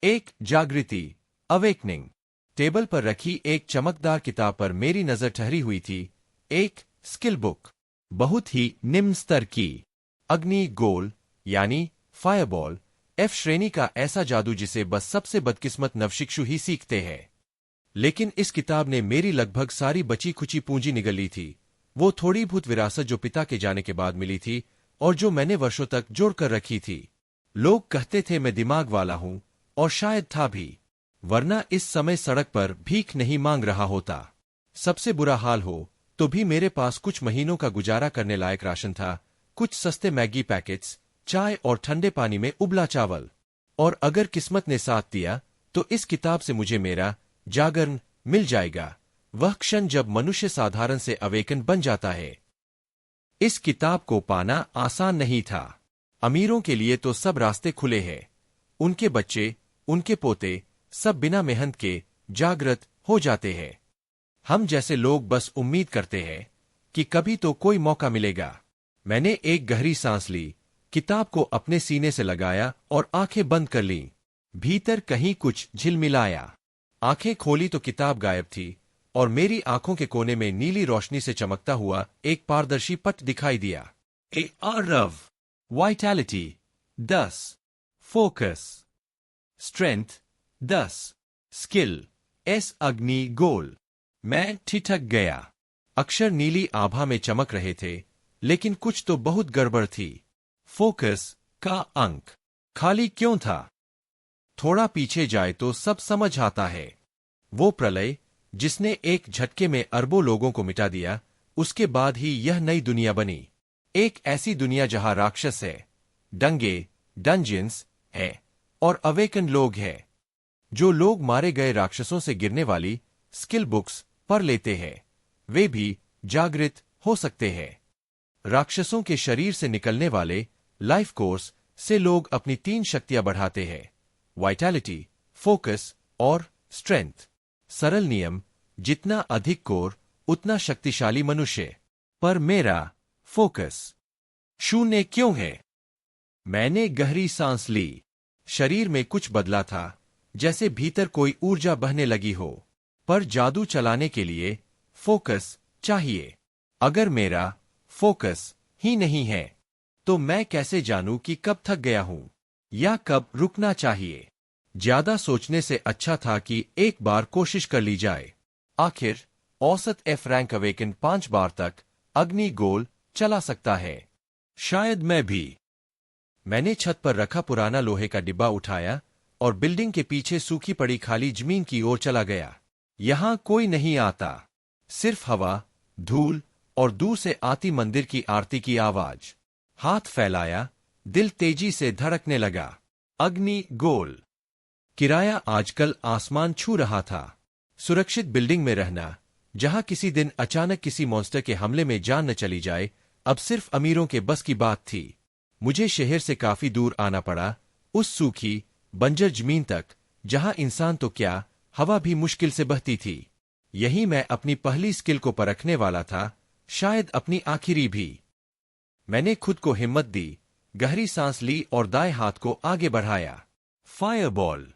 एक जागृति, awakening. Table पर रखी एक चमकदार किताब पर मेरी नजर ठहरी हुई थी। एक स्किल बुक, बहुत ही निम्न स्तर की। अग्नि गोल यानी फायरबॉल, एफ श्रेणी का ऐसा जादू जिसे बस सबसे बदकिस्मत नवशिक्षु ही सीखते हैं। लेकिन इस किताब ने मेरी लगभग सारी बची खुची पूंजी निगल ली थी। वो थोड़ी बहुत विरासत जो पिता के जाने के बाद मिली थी और जो मैंने वर्षों तक जोड़ कर रखी थी। लोग कहते थे मैं दिमाग वाला हूं, और शायद था भी, वरना इस समय सड़क पर भीख नहीं मांग रहा होता। सबसे बुरा हाल हो तो भी मेरे पास कुछ महीनों का गुजारा करने लायक राशन था, कुछ सस्ते मैगी पैकेट्स, चाय और ठंडे पानी में उबला चावल। और अगर किस्मत ने साथ दिया तो इस किताब से मुझे मेरा जागरण मिल जाएगा, वह क्षण जब मनुष्य साधारण से अवेकन बन जाता है। इस किताब को पाना आसान नहीं था। अमीरों के लिए तो सब रास्ते खुले हैं। उनके बच्चे, उनके पोते सब बिना मेहनत के जागृत हो जाते हैं। हम जैसे लोग बस उम्मीद करते हैं कि कभी तो कोई मौका मिलेगा। मैंने एक गहरी सांस ली, किताब को अपने सीने से लगाया और आंखें बंद कर लीं। भीतर कहीं कुछ झिलमिलाया। आंखें खोली तो किताब गायब थी और मेरी आंखों के कोने में नीली रोशनी से चमकता हुआ एक पारदर्शी पट दिखाई दिया। ए Aarav, vitality 10, focus, strength 10, skills अग्नि गोल। मैं ठिठक गया। अक्षर नीली आभा में चमक रहे थे, लेकिन कुछ तो बहुत गड़बड़ थी। फोकस का अंक खाली क्यों था? थोड़ा पीछे जाए तो सब समझ आता है। वो प्रलय जिसने एक झटके में अरबों लोगों को मिटा दिया, उसके बाद ही यह नई दुनिया बनी। एक ऐसी दुनिया जहां राक्षस है, दंगे, डंजियंस है और अवेकन लोग हैं। जो लोग मारे गए राक्षसों से गिरने वाली स्किल बुक्स पढ़ लेते हैं, वे भी जागृत हो सकते हैं। राक्षसों के शरीर से निकलने वाले लाइफ कोर्स से लोग अपनी 3 शक्तियां बढ़ाते हैं, वाइटैलिटी, फोकस और स्ट्रेंथ। सरल नियम, जितना अधिक कोर उतना शक्तिशाली मनुष्य। पर मेरा फोकस 0 क्यों है? मैंने गहरी सांस ली। शरीर में कुछ बदला था, जैसे भीतर कोई ऊर्जा बहने लगी हो। पर जादू चलाने के लिए फोकस चाहिए। अगर मेरा फोकस ही नहीं है, तो मैं कैसे जानूं कि कब थक गया हूं या कब रुकना चाहिए? ज्यादा सोचने से अच्छा था कि एक बार कोशिश कर ली जाए। आखिर औसत एफ रैंक अवेकन 5 बार तक अग्नि गोल चला सकता है। शायद मैं भी। मैंने छत पर रखा पुराना लोहे का डिब्बा उठाया और बिल्डिंग के पीछे सूखी पड़ी खाली जमीन की ओर चला गया। यहां कोई नहीं आता, सिर्फ हवा, धूल और दूर से आती मंदिर की आरती की आवाज। हाथ फैलाया, दिल तेजी से धड़कने लगा। अग्नि गोल। किराया आजकल आसमान छू रहा था। सुरक्षित बिल्डिंग में रहना, जहां किसी दिन अचानक किसी मॉन्स्टर के हमले में जान न चली जाए, अब सिर्फ अमीरों के बस की बात थी। मुझे शहर से काफी दूर आना पड़ा, उस सूखी बंजर जमीन तक, जहां इंसान तो क्या, हवा भी मुश्किल से बहती थी। यही मैं अपनी पहली स्किल को परखने वाला था, शायद अपनी आखिरी भी। मैंने खुद को हिम्मत दी, गहरी सांस ली और दाएं हाथ को आगे बढ़ाया। फायरबॉल।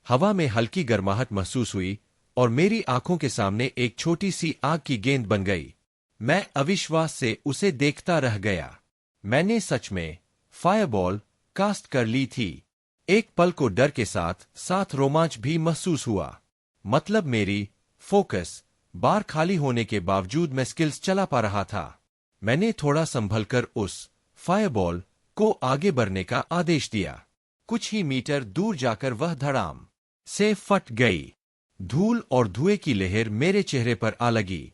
हवा में हल्की गर्माहट महसूस हुई और मेरी आंखों के सामने एक छोटी सी आग की गेंद बन गई। मैं अविश्वास से उसे देखता रह गया। मैंने सच में फायरबॉल कास्ट कर ली थी। एक पल को डर के साथ साथ रोमांच भी महसूस हुआ। मतलब मेरी फोकस बार खाली होने के बावजूद मैं स्किल्स चला पा रहा था। मैंने थोड़ा संभलकर उस फायरबॉल को आगे बढ़ने का आदेश दिया। कुछ ही मीटर दूर जाकर वह धड़ाम से फट गई। धूल और धुएं की लहर मेरे चेहरे पर आ लगी।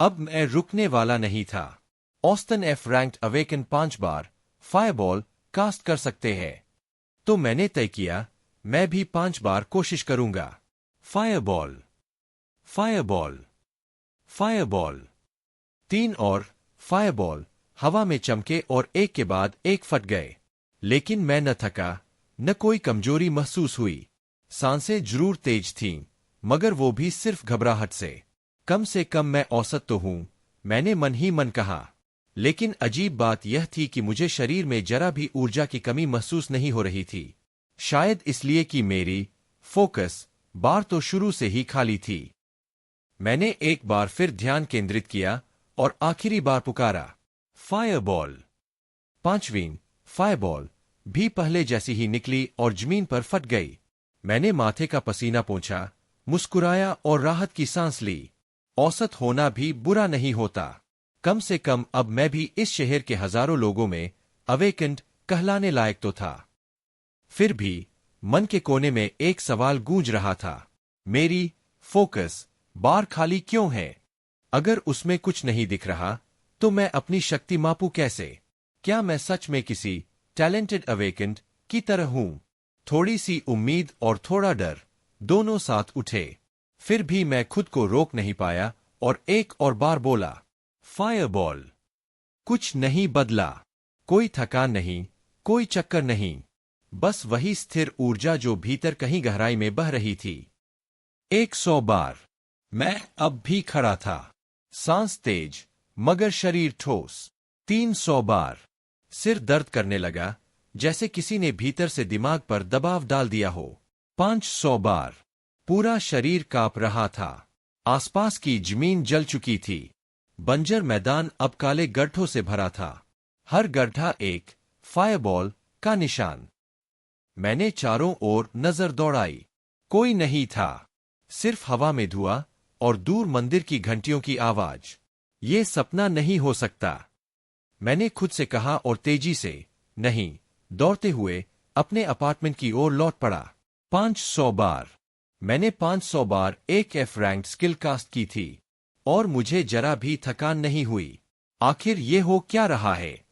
अब मैं रुकने वाला नहीं था। ऑस्टन एफ रैंक्ड अवेकन 5 बार फायरबॉल कास्ट कर सकते हैं, तो मैंने तय किया मैं भी 5 बार कोशिश करूंगा। Fireball, fireball, fireball. 3 और फायरबॉल हवा में चमके और एक के बाद एक फट गए। लेकिन मैं न थका, न कोई कमजोरी महसूस हुई। सांसें जरूर तेज थीं, मगर वो भी सिर्फ घबराहट से कम मैं औसत तो हूं, मैंने मन ही मन कहा। लेकिन अजीब बात यह थी कि मुझे शरीर में जरा भी ऊर्जा की कमी महसूस नहीं हो रही थी। शायद इसलिए कि मेरी फोकस बार तो शुरू से ही खाली थी। मैंने एक बार फिर ध्यान केंद्रित किया और आखिरी बार पुकारा, फायरबॉल। पांचवीं फायरबॉल भी पहले जैसी ही निकली और जमीन पर फट गई। मैंने माथे का पसीना पोंछा, मुस्कुराया और राहत की सांस ली। औसत होना भी बुरा नहीं होता। कम से कम अब मैं भी इस शहर के हजारों लोगों में अवेकेंड कहलाने लायक तो था। फिर भी मन के कोने में एक सवाल गूंज रहा था, मेरी फोकस बार खाली क्यों है? अगर उसमें कुछ नहीं दिख रहा तो मैं अपनी शक्ति मापूं कैसे? क्या मैं सच में किसी टैलेंटेड अवेकेंड की तरह हूं? थोड़ी सी उम्मीद और थोड़ा डर दोनों साथ उठे। फिर भी मैं खुद को रोक नहीं पाया और एक और बार बोला, फायरबॉल। कुछ नहीं बदला। कोई थकान नहीं, कोई चक्कर नहीं, बस वही स्थिर ऊर्जा जो भीतर कहीं गहराई में बह रही थी। 100 बार। मैं अब भी खड़ा था, सांस तेज मगर शरीर ठोस। 300 बार। सिर दर्द करने लगा, जैसे किसी ने भीतर से दिमाग पर दबाव डाल दिया हो। 500 बार। पूरा शरीर कांप रहा था। आसपास की जमीन जल चुकी थी। बंजर मैदान अब काले गड्ढों से भरा था, हर गड्ढा एक फायरबॉल का निशान। मैंने चारों ओर नजर दौड़ाई, कोई नहीं था, सिर्फ हवा में धुआं और दूर मंदिर की घंटियों की आवाज। ये सपना नहीं हो सकता, मैंने खुद से कहा और तेजी से नहीं दौड़ते हुए अपने अपार्टमेंट की ओर लौट पड़ा। 500 बार। मैंने 500 बार एक एफ रैंक स्किल कास्ट की थी और मुझे जरा भी थकान नहीं हुई। आखिर ये हो क्या रहा है?